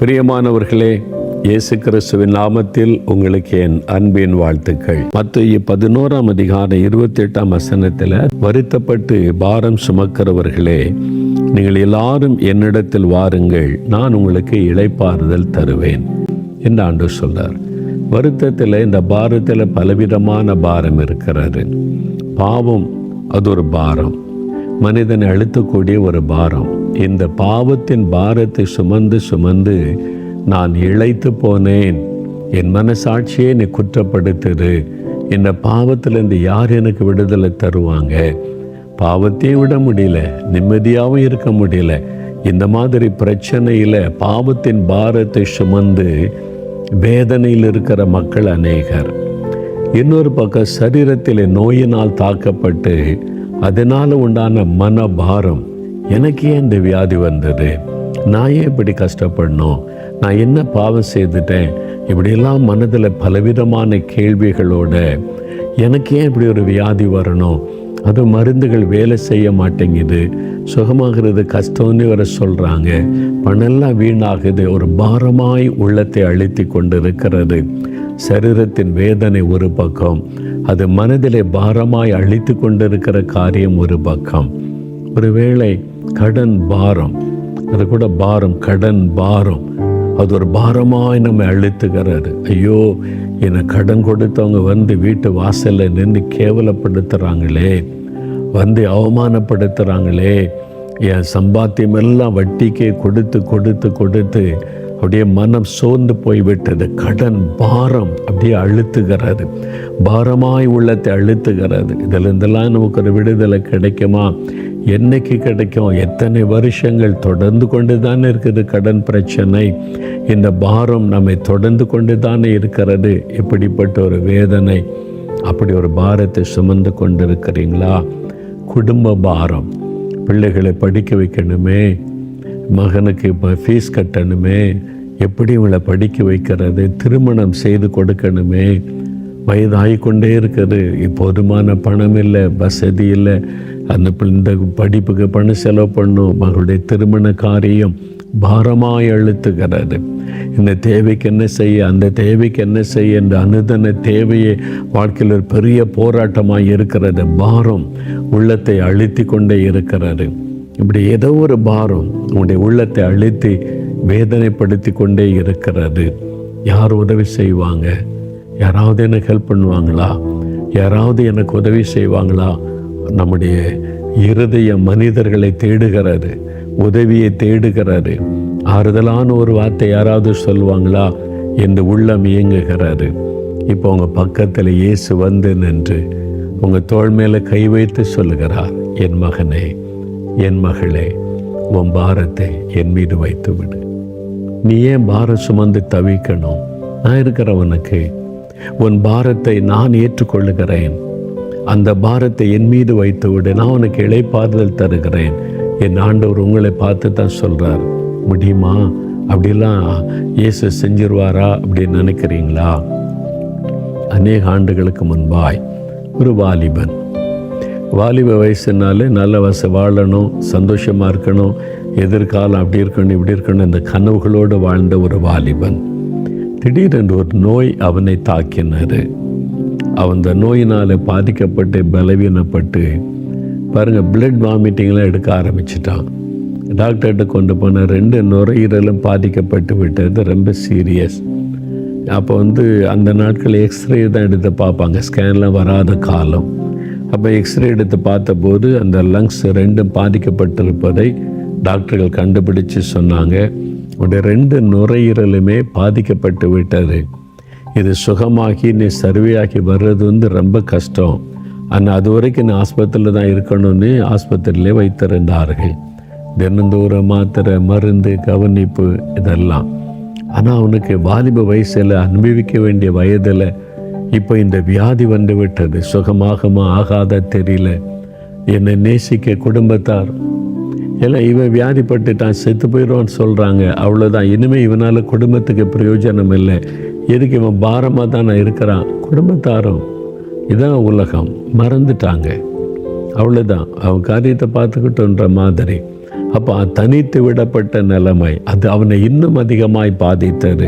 பிரியமானவர்களே, இயேசு கிறிஸ்துவின் நாமத்தில் உங்களுக்கு என் அன்பின் வாழ்த்துக்கள். மத்தேயு 11:28 வருத்தப்பட்டு பாரம் சுமக்கிறவர்களே, நீங்கள் எல்லாரும் என்னிடத்தில் வாருங்கள், நான் உங்களுக்கு இளைப்பாறுதல் தருவேன் என்று ஆண்டவர் சொல்றார். வருத்தத்தில், இந்த பாரத்தில் பலவிதமான பாரம் இருக்கிறது. பாவம் அது ஒரு பாரம், மனிதனை அழுத்தக்கூடிய ஒரு பாரம். இந்த பாவத்தின் பாரத்தை சுமந்து சுமந்து நான் இளைத்து போனேன், என் மனசாட்சியை நீ குற்றப்படுத்துது, இந்த பாவத்திலேருந்து யார் எனக்கு விடுதலை தருவாங்க? பாவத்தையும் விட முடியல, நிம்மதியாகவும் இருக்க முடியல. இந்த மாதிரி பிரச்சனையில் பாவத்தின் பாரத்தை சுமந்து வேதனையில் இருக்கிற மக்கள் அநேகர். இன்னொரு பக்கம் சரீரத்தில் நோயினால் தாக்கப்பட்டு அதனால் உண்டான மனபாரம், எனக்கு ஏன் இந்த வியாதி வந்தது, நான் ஏன் இப்படி கஷ்டப்படணும், நான் என்ன பாவம் செய்துட்டேன், இப்படியெல்லாம் மனதில் பலவிதமான கேள்விகளோட எனக்கு ஏன் இப்படி ஒரு வியாதி வரணும், அது மருந்துகள் வேலை செய்ய மாட்டேங்குது, சுகமாகிறது கஷ்டம்னு வர சொல்கிறாங்க, பணெல்லாம் வீணாகுது, ஒரு பாரமாய் உள்ளத்தை அழுத்தி கொண்டு இருக்கிறது. சரீரத்தின் வேதனை ஒரு பக்கம், அது மனதிலே பாரமாய் அழித்து கொண்டிருக்கிற காரியம் ஒரு பக்கம். ஒருவேளை கடன் பாரம், அது கூட பாரம், கடன் பாரம், அது ஒரு பாரமாய் நம்ம அழுத்துக்கிறாரு. ஐயோ, என்னை கடன் கொடுத்தவங்க வந்து வீட்டு வாசலில் நின்று கேவலப்படுத்துகிறாங்களே, வந்து அவமானப்படுத்துகிறாங்களே, என் சம்பாத்தியமெல்லாம் வட்டிக்கே கொடுத்து கொடுத்து கொடுத்து அப்படியே மனம் சோர்ந்து போய்விட்டது. கடன் பாரம் அப்படியே அழுத்துகிறது, பாரமாய் உள்ளத்தை அழுத்துகிறது. இதிலிருந்தெல்லாம் நமக்கு ஒரு விடுதலை கிடைக்குமா? என்னைக்கு கிடைக்கும்? எத்தனை வருஷங்கள் தொடர்ந்து கொண்டு தானே இருக்குது கடன் பிரச்சனை. இந்த பாரம் நம்மை தொடர்ந்து கொண்டு தானே இருக்கிறது. இப்படிப்பட்ட ஒரு வேதனை, அப்படி ஒரு பாரத்தை சுமந்து கொண்டு இருக்கிறீங்களா? குடும்ப பாரம், பிள்ளைகளை படிக்க வைக்கணுமே, மகனுக்கு இப்போ ஃபீஸ் கட்டணுமே, எப்படி இவங்களை படிக்க வைக்கிறது, திருமணம் செய்து கொடுக்கணுமே, வயதாகிக்கொண்டே இருக்குது, போதுமான பணம் இல்லை, வசதி இல்லை, இந்த படிப்புக்கு பணம் செலவு பண்ணும், மகளுடைய திருமண காரியம் பாரமாய் அழுத்துகிறது. இந்த தேவைக்கு என்ன செய்ய, அந்த தேவைக்கு என்ன செய்ய, இந்த அனுதன தேவையை வாழ்க்கையில் ஒரு பெரிய போராட்டமாக இருக்கிறது. பாரம் உள்ளத்தை அழுத்தி கொண்டே இருக்கிறது. இப்படி ஏதோ ஒரு பாரம் உங்களுடைய உள்ளத்தை அழுத்தி வேதனைப்படுத்தி கொண்டே இருக்கிறது. யார் உதவி செய்வாங்க? யாராவது எனக்கு ஹெல்ப் பண்ணுவாங்களா? யாராவது எனக்கு உதவி செய்வாங்களா? நம்முடைய இருதய மனிதர்களை தேடுகிறது, உதவியை தேடுகிறது. ஆறுதலான ஒரு வார்த்தை யாராவது சொல்லுவாங்களா என்று உள்ளம் இயங்குகிறது. இப்போ உங்கள் பக்கத்தில் இயேசு வந்து நின்று உங்கள் தோள் மேலே கை வைத்து சொல்லுகிறார், என் மகனே, என் மகளே, உன் பாரத்தை என் மீது வைத்து விடு. நீ ஏன் பாரம் சுமந்து தவிக்கணும்? நான் இருக்கிறவனுக்கு உன் பாரத்தை நான் ஏற்றுக்கொள்ளுகிறேன். அந்த பாரத்தை என் மீது வைத்து விடு, நான் உனக்கு இளைப்பாறுதல் தருகிறேன். என் ஆண்டவர் உங்களை பார்த்து தான் சொல்கிறார். முடியுமா? அப்படிலாம் இயேசு செஞ்சிருவாரா அப்படின்னு நினைக்கிறீங்களா? அநேக ஆண்டுகளுக்கு முன்பாய் ஒரு வாலிப வயசுனாலே நல்ல வாழணும், சந்தோஷமாக இருக்கணும், எதிர்காலம் அப்படி இருக்கணும் இப்படி இருக்கணும், இந்த கனவுகளோடு வாழ்ந்த ஒரு வாலிபன் திடீரென்று ஒரு நோய் அவனை தாக்கினார். அவன் அந்த நோயினால் பாதிக்கப்பட்டு பலவீனப்பட்டு பாருங்கள், பிளட் வாமிட்டிங்லாம் எடுக்க ஆரம்பிச்சிட்டான். டாக்டர்கிட்ட கொண்டு போன 2 நுரையீரலும் பாதிக்கப்பட்டு விட்டது, ரொம்ப சீரியஸ். அப்போ அந்த நாட்கள் எக்ஸ்ரே தான் எடுத்து பார்ப்பாங்க, ஸ்கேன்லாம் வராத காலம். அப்போ எக்ஸ்ரே எடுத்து பார்த்தபோது அந்த லங்ஸ் 2 பாதிக்கப்பட்டிருப்பதை டாக்டர்கள் கண்டுபிடிச்சு சொன்னாங்க. உடைய 2 நுரையீரலுமே பாதிக்கப்பட்டு விட்டது. இது சுகமாகி நீ சர்வையாகி வர்றது ரொம்ப கஷ்டம். ஆனால் அது வரைக்கும் நீ ஆஸ்பத்திரியில் தான் இருக்கணும்னு ஆஸ்பத்திரியிலே வைத்திருந்தார்கள். தினந்தோறும் மாத்திரை, மருந்து, கவனிப்பு இதெல்லாம். ஆனால் அவனுக்கு வாலிப வயசில் அனுபவிக்க வேண்டிய வயதில் இப்போ இந்த வியாதி வந்து விட்டது. சுகமாகமா ஆகாத தெரியல. என்னை நேசிக்க குடும்பத்தார் எல்லாம் இவன் வியாதிப்பட்டுட்டான், செத்து போயிடுவான்னு சொல்கிறாங்க. அவ்வளோதான், இனிமேல் இவனால் குடும்பத்துக்கு பிரயோஜனம் இல்லை. எதுக்கு இவன் பாரமாக தான் நான் இருக்கிறான். குடும்பத்தாரும் இதான் உலகம், மறந்துட்டாங்க. அவ்வளோதான், அவன் காரியத்தை பார்த்துக்கிட்டோன்ற மாதிரி அப்போ தனித்து விடப்பட்ட நிலைமை அது அவனை இன்னும் அதிகமாய் பாதித்தது.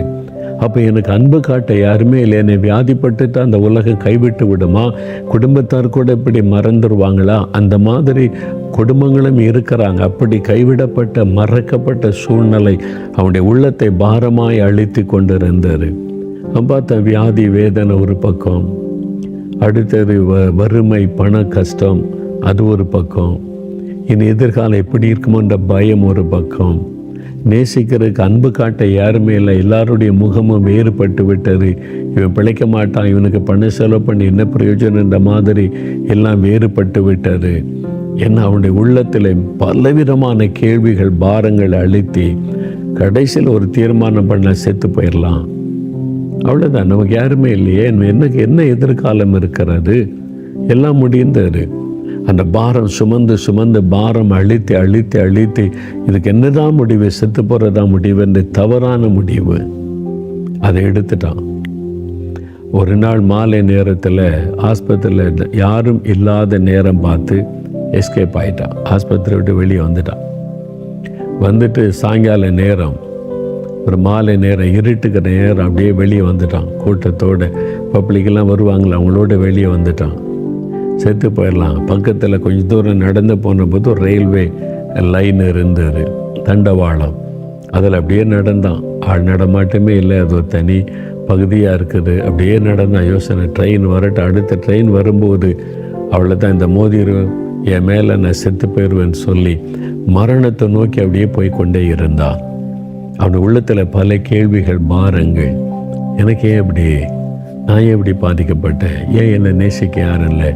அப்போ எனக்கு அன்பு காட்ட யாருமே இல்லை, என்னை வியாதிப்பட்டுட்டு அந்த உலகம் கைவிட்டு விடுமா, குடும்பத்தார் கூட இப்படி மறந்துடுவாங்களா, அந்த மாதிரி குடும்பங்களும் இருக்கிறாங்க. அப்படி கைவிடப்பட்ட மறக்கப்பட்ட சூழ்நிலை அவனுடைய உள்ளத்தை பாரமாய் அழித்து கொண்டிருந்தது. பார்த்தா வியாதி வேதனை ஒரு பக்கம், அடுத்தது வறுமை பண கஷ்டம் அது ஒரு பக்கம், இனி எதிர்காலம் எப்படி இருக்குமோன்ற பயம் ஒரு பக்கம், நேசிக்கிறதுக்கு அன்பு காட்ட யாருமே இல்லை, எல்லாருடைய முகமும் வேறுபட்டு விட்டது, இவன் பிழைக்க மாட்டான், இவனுக்கு பண செலவு பண்ணி என்ன பிரயோஜனன்ற மாதிரி எல்லாம் வேறுபட்டு விட்டது. ஏன்னா அவனுடைய உள்ளத்தில் பலவிதமான கேள்விகள் பாரங்கள் அழுத்தி கடைசியில் ஒரு தீர்மானம் பண்ண செத்து போயிடலாம், அவ்வளோதான், நமக்கு யாருமே இல்லையே, எனக்கு என்ன எதிர்காலம் இருக்கிறது, எல்லாம் முடிந்தது. அந்த பாரம் சுமந்து சுமந்து பாரம் அழித்து அழித்து அழித்து இதுக்கு என்னதான் முடிவு, செத்து போகிறதான் முடிவு என்று தவறான முடிவு அதை எடுத்துட்டான். ஒரு நாள் மாலை நேரத்தில் ஆஸ்பத்திரியில் யாரும் இல்லாத நேரம் பார்த்து எஸ்கேப் ஆகிட்டான், ஆஸ்பத்திரி விட்டு வெளியே வந்துட்டான். வந்துட்டு சாயங்கால நேரம் ஒரு மாலை நேரம் இருட்டுக்கிற நேரம் அப்படியே வெளியே வந்துட்டான், கூட்டத்தோடு பப்ளிக்கெல்லாம் வருவாங்களே அவங்களோட வெளியே வந்துட்டான். செத்து போயிடலாம். பக்கத்தில் கொஞ்சம் தூரம் நடந்து போன போது ஒரு ரயில்வே லைன் இருந்தது, தண்டவாளம், அதில் அப்படியே நடந்தான். ஆள் நடமாட்டமே இல்லை, அது ஒரு தனி பகுதியாக இருக்குது. அப்படியே நடந்தான். யோசனை, ட்ரெயின் வரட்டும், அடுத்த ட்ரெயின் வரும்போது அவளை தான் இந்த மோதிரும், என் மேலே நான் செத்து போயிடுவேன்னு சொல்லி மரணத்தை நோக்கி அப்படியே போய் கொண்டே இருந்தான். அவன் உள்ளத்தில் பல கேள்விகள் பாரங்கள், எனக்கு ஏன் அப்படி, நான் ஏன் இப்படி பாதிக்கப்பட்டேன், ஏன் என்னை நேசிக்க யாரும் இல்லை,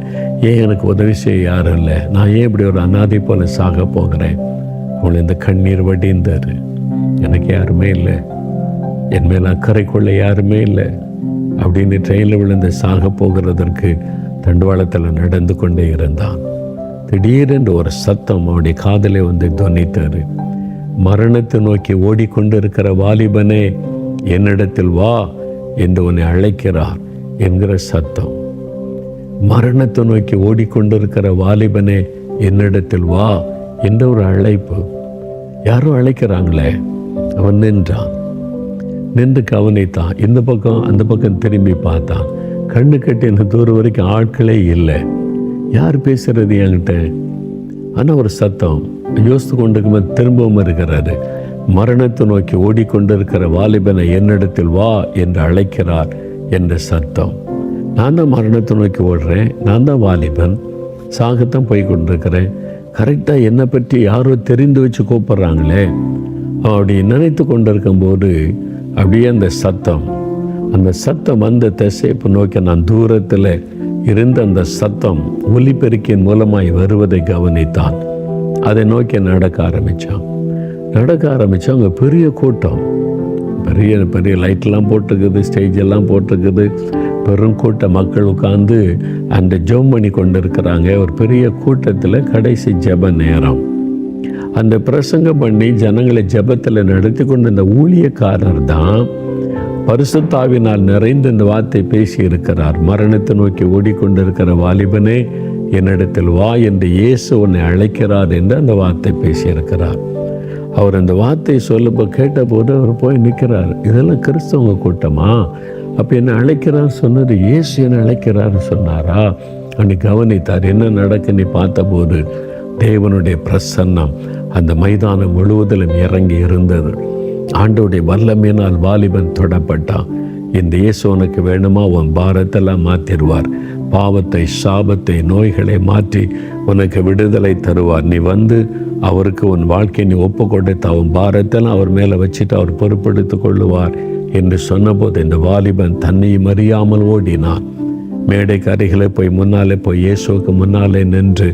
ஏன் எனக்கு உதவி செய்ய யாரும் இல்லை, நான் ஏன் இப்படி ஒரு அனாதை போல சாக போகிறேன். அவளை இந்த கண்ணீர் வடிந்தார். எனக்கு யாருமே இல்லை, என் மேலே அக்கறை கொள்ள யாருமே இல்லை அப்படின்னு ட்ரெயினில் விழுந்து சாக போகிறதற்கு தண்டவாளத்தில் நடந்து கொண்டே இருந்தான். திடீரென்று ஒரு சத்தம் அவனுடைய காதலை வந்து துணித்தார். மரணத்தை நோக்கி ஓடிக்கொண்டு இருக்கிற வாலிபனே, என்னிடத்தில் வா என்று உன்னை அழைக்கிறார் என்கிற சத்தம். மரணத்தை நோக்கி ஓடிக்கொண்டிருக்கிற வாலிபனே, என்னிடத்தில் வா என்ற ஒரு அழைப்பு. யாரும் அழைக்கிறாங்களே. அவன் நின்றான், நின்று கவனித்தான். இந்த பக்கம் அந்த பக்கம் திரும்பி பார்த்தான். கண்ணு கட்டி இந்த தூரம் வரைக்கும் ஆட்களே இல்லை. யார் பேசுறது என்கிட்ட? ஆனால் ஒரு சத்தம் யோசித்து கொண்டிருக்கும்போது திரும்பவும் இருக்கிறாரு. மரணத்தை நோக்கி ஓடிக்கொண்டிருக்கிற வாலிபனை என்னிடத்தில் வா என்று அழைக்கிறார் என்ற சத்தம். நான் தான் மரணத்தை நோக்கி ஓடுறேன், நான் தான் வாலிபன், சாகத்தான் போய் கொண்டிருக்கிறேன். கரெக்டாக என்னை பற்றி யாரோ தெரிந்து வச்சு கூப்பிட்றாங்களே. அப்படி நினைத்து கொண்டிருக்கும்போது அப்படியே அந்த சத்தம் அந்த திசைப்பு நோக்கி நான் தூரத்தில் இருந்த அந்த சத்தம் ஒலிபெருக்கின் மூலமாய் வருவதை கவனித்தான். அதை நோக்கி நடக்க ஆரம்பித்தான். அங்கே பெரிய கூட்டம், பெரிய பெரிய லைட்லாம் போட்டிருக்குது, ஸ்டேஜ் எல்லாம் போட்டிருக்குது, பெரும் கூட்ட மக்கள் உட்கார்ந்து அந்த ஜெபம் பண்ணி கொண்டு இருக்கிறாங்க. ஒரு பெரிய கூட்டத்தில் கடைசி ஜெப நேரம். அந்த பிரசங்கம் பண்ணி ஜனங்களை ஜெபத்தில் நடத்தி கொண்டு இந்த ஊழியக்காரர் தான் பரிசுத்த ஆவியினால் நிறைந்த இந்த வார்த்தை பேசி இருக்கிறார். மரணத்தை நோக்கி ஓடிக்கொண்டிருக்கிற வாலிபனே, என்னிடத்தில் வா என்று இயேசு உன்னை அழைக்கிறார் என்று அந்த வார்த்தை பேசியிருக்கிறார். அவர் அந்த வார்த்தை சொல்லப்போ கேட்டபோது அவர் போய் நிற்கிறார். இதெல்லாம் கிறிஸ்தவங்க கூட்டமா? அப்போ என்ன அழைக்கிறார் சொன்னது இயேசு என்னை அழைக்கிறார் சொன்னாரா? அன்னைக்கு கவனித்தார். என்ன நடக்குன்னு பார்த்தபோது தேவனுடைய பிரசன்னம் அந்த மைதானம் முழுவதிலும் இறங்கி இருந்தது. ஆண்டவருடைய வல்லமையினால் வாலிபன் தொடப்பட்டான். இந்த இயேசு உனக்கு வேணுமா? உன் பாரத்தெல்லாம் மாற்றிடுவார். பாவத்தை, சாபத்தை, நோய்களை மாற்றி உனக்கு விடுதலை தருவார். நீ வந்து அவருக்கு உன் வாழ்க்கையை நீ ஒப்பு கொடுத்து அவன் பாரத்தெல்லாம் அவர் மேலே வச்சுட்டு அவர் பொறுப்பெடுத்து கொள்ளுவார் என்று சொன்னபோது இந்த வாலிபன் தன்னையும் அறியாமல் ஓடினான். மேடைக்கு அருகிலே போய் முன்னாலே போய் இயேசுவுக்கு முன்னாலே நின்று,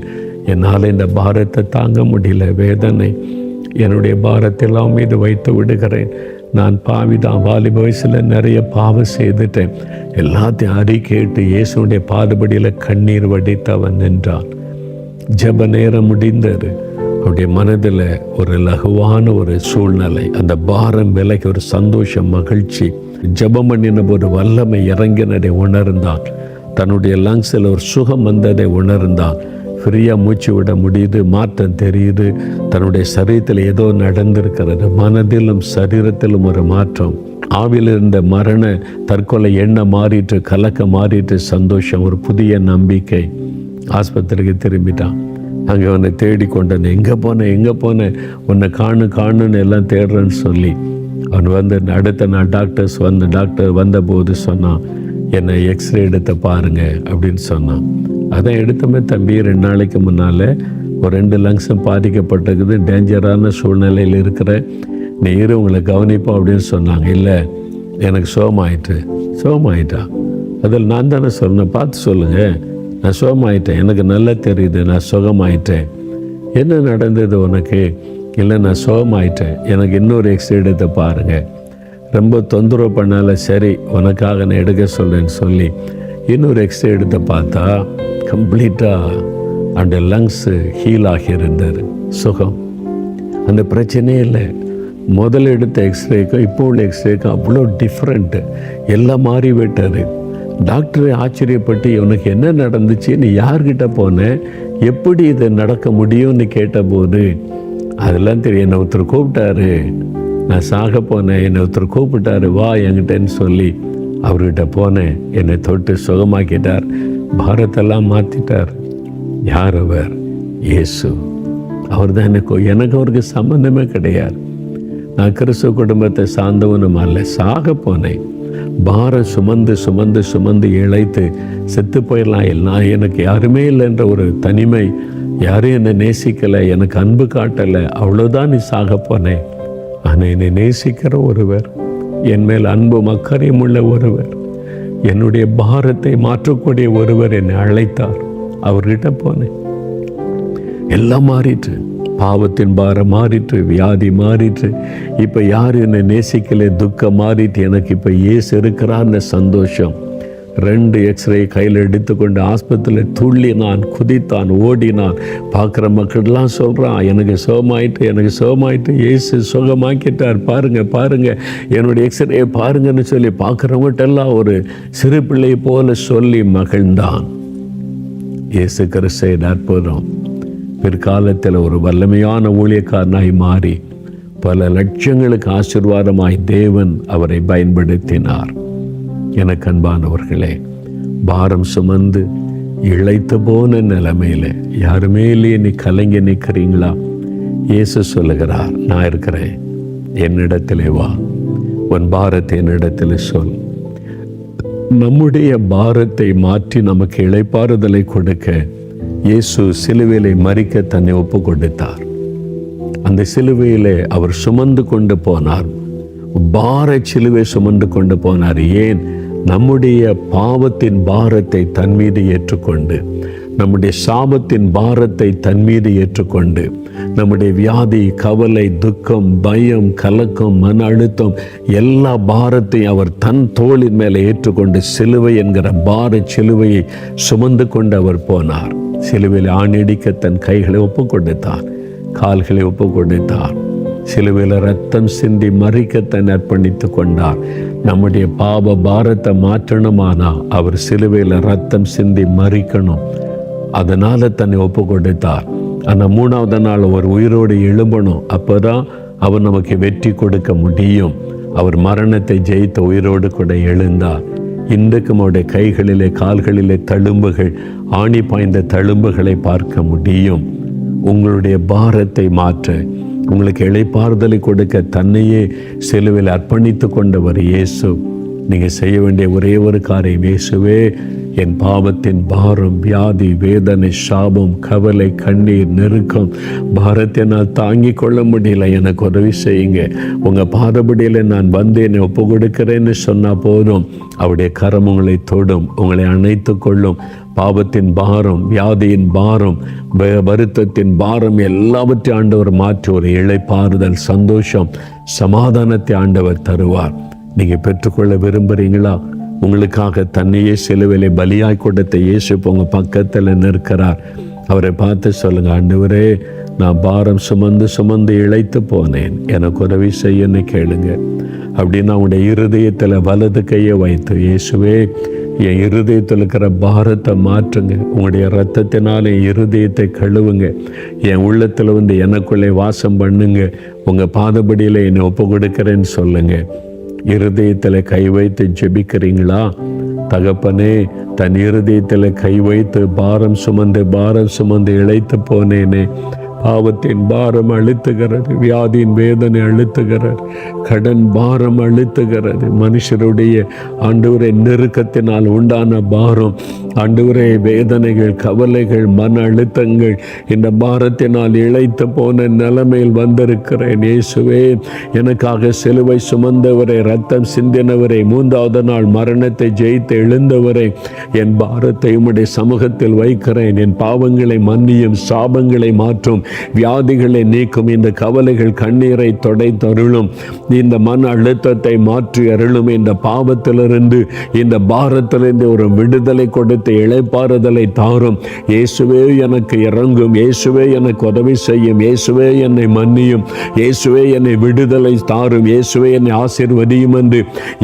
என்னால் இந்த பாரத்தை தாங்க முடியல, வேதனை, என்னுடைய பாரத்தெல்லாம் மீது வைத்து விடுகிறேன். நான் பாவிதான், வாலிப வயசில் நிறைய பாவம் செய்துட்டேன். எல்லாத்தையும் அறிக்கையிட்டு இயேசுடைய பாதுபடியில் கண்ணீர் வடித்தவன் நின்றான். ஜெப நேரம் முடிந்தது. அவருடைய மனதில் ஒரு லகுவான ஒரு சூழ்நிலை, அந்த பாரம் விலகி ஒரு சந்தோஷம், மகிழ்ச்சி. ஜெபம் பண்ணின ஒரு வல்லமை இறங்கினதை உணர்ந்தான். தன்னுடைய லங்ஸில் ஒரு சுகம் வந்ததை உணர்ந்தான். ஃப்ரீயாக மூச்சு விட முடியுது, மாற்றம் தெரியுது. தன்னுடைய சரீரத்தில் ஏதோ நடந்திருக்கிறது, மனதிலும் சரீரத்திலும் ஒரு மாற்றம். ஆவியில் இருந்த மரண தற்கொலை எண்ணம் மாறிட்டு, கலக்க மாறிட்டு, சந்தோஷம், ஒரு புதிய நம்பிக்கை. ஆஸ்பத்திரிக்கு திரும்பிட்டான். அங்கே அவனை தேடி கொண்டேன். எங்கே போனேன் உன்னை காணுன்னு எல்லாம் தேடுறேன்னு சொல்லி அவன் வந்து அடுத்த நாள் டாக்டர் வந்தபோது சொன்னான், என்னை எக்ஸ்ரே எடுத்த பாருங்க அப்படின்னு சொன்னான். அதான் எடுத்தமே தம்பி, 2 நாளைக்கு முன்னால் ஒரு 2 லங்ஸும் பாதிக்கப்பட்டிருக்குது, டேஞ்சரான சூழ்நிலையில் இருக்கிற நீர் உங்களை கவனிப்போம் அப்படின்னு சொன்னாங்க. இல்லை, எனக்கு சோகமாயிட்டா. அதில் நான் தானே சொன்னேன், பார்த்து சொல்லுங்கள், நான் சோகமாயிட்டேன், எனக்கு நல்லா தெரியுது, நான் சுகமாயிட்டேன். என்ன நடந்தது உனக்கு? இல்லை, நான் சோகமாயிட்டேன், எனக்கு இன்னொரு எக்ஸ்ரே எடுத்து பாருங்கள். ரொம்ப தொந்தரவு பண்ணால, சரி உனக்காக நான் எடுக்க சொல்கிறேன்னு சொல்லி இன்னொரு எக்ஸ்ரே எடுத்து பார்த்தா கம்ப்ளீட்டாக அந்த லங்ஸு ஹீல் ஆகியிருந்தார், சுகம். அந்த பிரச்சனையே இல்லை. முதல்ல எடுத்த எக்ஸ்ரேக்கும் இப்போ உள்ள எக்ஸ்ரேக்கும் அவ்வளோ டிஃப்ரெண்ட்டு, எல்லாம் மாறி விட்டார். டாக்டரை ஆச்சரியப்பட்டு, உனக்கு என்ன நடந்துச்சு, நீ யார்கிட்ட போனேன், எப்படி இது நடக்க முடியும்னு கேட்டபோது அதெல்லாம் தெரியும். என்னை ஒருத்தர் கூப்பிட்டாரு, நான் சாக போனேன், என்னை ஒருத்தர் கூப்பிட்டாரு வா என்கிட்டன்னு சொல்லி அவர்கிட்ட போனேன். என்னை தொட்டு சுகமாக்கிட்டார், பாரத்தெல்லாம் மாற்றிட்டார். யார் அவர்? இயேசு. அவர் தான் எனக்கு அவருக்கு சம்பந்தமே கிடையாது. நான் கிறிஸ்துவ குடும்பத்தை சார்ந்தவனும் அல்ல. சாக போனேன், பாரம் சுமந்து இழைத்து செத்து போயிடலாம், எல்லாம் எனக்கு யாருமே இல்லைன்ற ஒரு தனிமை, யாரும் என்னை நேசிக்கலை, எனக்கு அன்பு காட்டலை, அவ்வளோதான் நீ சாக போனேன். ஆனால் என்னை நேசிக்கிற ஒருவர், என் மேல் அன்பும் அக்கறையும் உள்ள ஒருவர், என்னுடைய பாரத்தை மாற்றக்கூடிய ஒருவர் என்னை அழைத்தார். அவர்கிட்ட போனேன். எல்லாம் மாறிட்டு, பாவத்தின் பாரம் மாறிட்டு, வியாதி மாறிட்டு, இப்போ யார் என்னை நேசிக்கலை, துக்கம் மாறிட்டு, எனக்கு இப்போ இயேசு இருக்கிறான்னு சந்தோஷம். 2 எக்ஸ்ரே கையில் எடுத்துக்கொண்டு ஆஸ்பத்திரியில் துள்ளினான், குதித்தான், ஓடினான். பார்க்குற மக்கள்லாம் சொல்கிறான், எனக்கு சுகமாயிட்டு, இயேசு சுகமாக்கிட்டார், பாருங்கள் என்னுடைய எக்ஸ்ரே பாருங்கன்னு சொல்லி பார்க்குறவங்கள்ட்டெல்லாம் ஒரு சிறு பிள்ளை போல சொல்லி மகிழ்ந்தான். இயேசு கிறிஸ்து அற்புதம். பிற்காலத்தில் ஒரு வல்லமையான ஊழியக்காரனாய் மாறி பல லட்சங்களுக்கு ஆசீர்வாதமாய் தேவன் அவரை பயன்படுத்தினார். எனக்கு அன்பானவர்களே, பாரம் சுமந்து இழைத்து போன நிலைமையில் யாருமே இல்லையே நீ கலங்கி நிற்கிறீங்களா? இயேசு சொல்லுகிறார், நான் இருக்கிறேன், என்னிடத்திலே வா, உன் பாரத்தை என்னிடத்தில் சொல். நம்முடைய பாரத்தை மாற்றி நமக்கு இளைப்பாறுதலை கொடுக்க இயேசு சிலுவையிலே மரிக்க தன்னை ஒப்பு கொடுத்தார். அந்த சிலுவையிலே அவர் சுமந்து கொண்டு போனார், பார சிலுவை சுமந்து கொண்டு போனார். ஏன்? நம்முடைய பாவத்தின் பாரத்தை தன் மீது ஏற்றுக்கொண்டு, நம்முடைய சாபத்தின் பாரத்தை தன் மீது ஏற்றுக்கொண்டு, நம்முடைய வியாதி, கவலை, துக்கம், பயம், கலக்கம், மன அழுத்தம் எல்லா பாரத்தையும் அவர் தன் தோளின் மேலே ஏற்றுக்கொண்டு சிலுவை என்கிற பார சிலுவையை சுமந்து கொண்டு அவர் போனார். சிலுவையில் ஆணிடிக்க தன் கைகளை ஒப்பு கொடுத்தார், கால்களை ஒப்பு கொடுத்தார். சிலுவையில் ரத்தம் சிந்தி மறிக்க தன்னை அர்ப்பணித்து கொண்டார். நம்முடைய பாவ பாரத்தை மாற்றணுமானா அவர் சிலுவையில் ரத்தம் சிந்தி மறிக்கணும். அதனால தன்னை ஒப்பு கொடுத்தார். ஆனால் 3ஆவது நாள் அவர் உயிரோடு எழும்பணும். அப்போதான் அவர் நமக்கு வெற்றி கொடுக்க முடியும். அவர் மரணத்தை ஜெயித்த உயிரோடு கூட எழுந்தார். இன்றைக்கும் அவருடைய கைகளிலே கால்களிலே தழும்புகள், ஆணி பாய்ந்த தழும்புகளை பார்க்க முடியும். உங்களுடைய பாரத்தை மாற்ற, உங்களுக்கு இளைப்பாறுதலை கொடுக்க தன்னையே சிலுவையில் அர்ப்பணித்து கொண்டவர் இயேசு. நீங்கள் செய்ய வேண்டிய ஒரே ஒரு காரியம், இயேசுவே என் பாவத்தின் பாரம், வியாதி, வேதனை, சாபம், கவலை, கண்ணீர், நெருக்கம், பாரத்தை நான் தாங்கிக் கொள்ள முடியல, எனக்கு உதவி செய்யுங்க, உங்கள் பாதபடியில் நான் வந்து என்னை ஒப்பு கொடுக்கிறேன்னு சொன்னால் போதும். அவருடைய கரம் உங்களை தொடும், உங்களை அணைத்து கொள்ளும். பாவத்தின் பாரம், வியாதியின் பாரம், வருத்தத்தின் பாரம் எல்லாவற்றையும் ஆண்டவர் மாற்றி ஒரு இளைப்பாறுதல், சந்தோஷம், சமாதானத்தை ஆண்டவர் தருவார். நீங்கள் பெற்றுக்கொள்ள விரும்புகிறீங்களா? உங்களுக்காக தன்னையே சிலுவையிலே பலியாய் கொடுத்த இயேசு உங்கள் பக்கத்தில் நிற்கிறார். அவரை பார்த்து சொல்லுங்கள், ஆண்டவரே நான் பாரம் சுமந்து இழைத்து போனேன், எனக்கு உதவி செய்யன்னு கேளுங்க. அப்படின்னு அவங்களுடைய இருதயத்தில் வலது கையை வைத்து, இயேசுவே என் இருதயத்தில் இருக்கிற பாரத்தை மாற்றுங்க. உங்களுடைய இரத்தத்தினால என் இருதயத்தை கழுவுங்க. என் உள்ளத்தில் வந்து எனக்குள்ளே வாசம் பண்ணுங்க. உங்கள் பாதபடியில் என்னை ஒப்பு கொடுக்கிறேன்னு சொல்லுங்க. இருதயத்தில் கை வைத்து ஜெபிக்கிறீங்களா? தகப்பனே, தன் இருதயத்தில் கை வைத்து பாரம் சுமந்து இழைத்து போனேனே, பாவத்தின் பாரம் அழுத்துகிறது, வியாதியின் வேதனை அழுத்துகிறது, கடன் பாரம் அழுத்துகிறது, மனுஷருடைய ஆண்டவரே நெருக்கத்தினால் உண்டான பாரம், ஆண்டவரே வேதனைகள், கவலைகள், மன அழுத்தங்கள், இந்த பாரத்தினால் இழைத்து போன நிலைமையில் வந்திருக்கிறேன். இயேசுவே, எனக்காக சிலுவை சுமந்தவரே, ரத்தம் சிந்தினவரே, 3வது நாள் மரணத்தை ஜெயித்து எழுந்தவரே, என் பாரத்தை உம்முடைய சமூகத்தில் வைக்கிறேன். என் பாவங்களை மன்னியும், சாபங்களை மாற்றும், வியாதிகளை நீக்கும், இந்த கவலைகள் கண்ணீரை தொடைத்தருளும், இந்த மன அழுத்தத்தை மாற்றி அருளும். இந்த பாவத்திலிருந்து, இந்த பாரத்திலிருந்து ஒரு விடுதலை கொடுத்து இளைப்பாறுதலை தாரும். இயேசுவே எனக்கு இறங்கும், இயேசுவே எனக்கு உதவி செய்யும், இயேசுவே என்னை மன்னியும், இயேசுவே என்னை விடுதலை தாரும், இயேசுவே என்னை ஆசீர்வதியும் என்று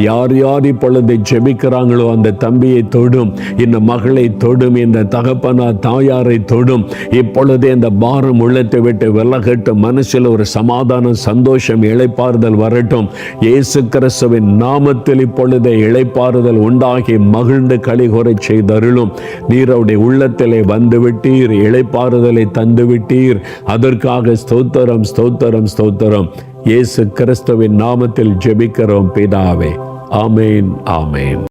யார் யார் இப்பொழுது ஜெபிக்கிறாங்களோ அந்த தம்பியை தொடும், இந்த மகளை தொடும், இந்த தகப்பனா தாயாரை தொடும். இப்பொழுதே இந்த பாரம் உள்ளத்தை விட்டு விலகட்டும். மனசில் ஒரு சமாதானம், சந்தோஷம், இளைப்பாறுதல் வரட்டும். இயேசு கிறிஸ்துவின் நாமத்தில் இப்பொழுதே இளைப்பாறுதல் உண்டாகி மகிழ்ந்து களிகூரை செய்தருளும். நீர் அவருடைய உள்ளத்திலே வந்து விட்டீர், இளைப்பாறுதலை தந்து விட்டீர். அதற்காக ஸ்தோத்திரம், ஸ்தோத்திரம், ஸ்தோத்திரம். இயேசு கிறிஸ்துவின் நாமத்தில் ஜெபிக்கிறோம் பிதாவே. ஆமேன், ஆமேன்.